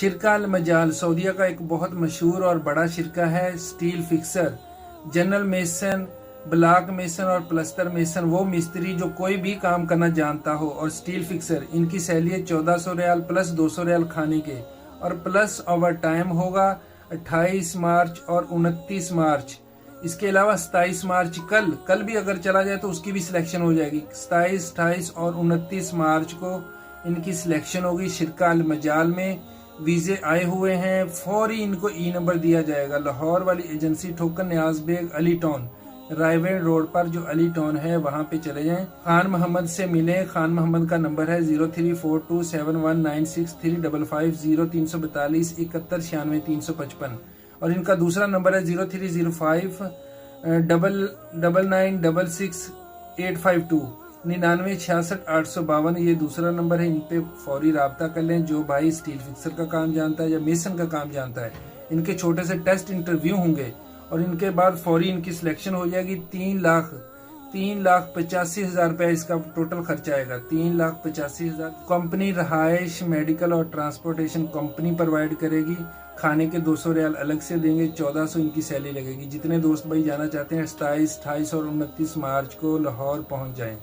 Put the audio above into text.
शिरका अल मजाल सऊदीया का एक बहुत मशहूर और बड़ा शिरका है। Steel fixer, general mason, block mason और प्लस्तर मेसन, वो मिस्त्री जो कोई भी काम करना जानता हो, और स्टील फिक्सर, इनकी सैलरी है 1400 रियाल प्लस 200 रियाल खाने के, और प्लस ओवर टाइम होगा 28 मार्च और 29 मार्च। इसके अलावा 27 मार्च कल भी अगर चला जाए तो उसकी भी सिलेक्शन हो जाएगी। 27, 28 और 29 मार्च को इनकी सिलेक्शन होगी शिरका अल मजाल में। वीजे आए हुए हैं, फौरी इनको ई नंबर दिया जाएगा। लाहौर वाली एजेंसी ठोकर न्याज बेग अली टाउन, रायवेन रोड पर जो अली टाउन है वहां पे चले जाएं। खान मोहम्मद से मिलें। खान मोहम्मद का नंबर है 034271963550 0342 71 355, और इनका दूसरा नंबर है 0305 9966 852 ये दूसरा नंबर है। इन पे फौरी राब्ता कर लें। जो भाई स्टील फिक्सर का काम जानता है या मेसन का काम जानता है, इनके छोटे से टेस्ट इंटरव्यू होंगे और इनके बाद फौरी इनकी सिलेक्शन हो जाएगी। 3,85,000 रुपया इसका टोटल खर्चा आएगा। 3,85,000 कंपनी रहायश, मेडिकल और ट्रांसपोर्टेशन कंपनी प्रोवाइड करेगी। खाने के 200 रियाल अलग से देंगे। 1400 इनकी सैलरी लगेगी। जितने दोस्त भाई जाना चाहते हैं 27, 28 और 29 मार्च को लाहौर पहुंच जाएं।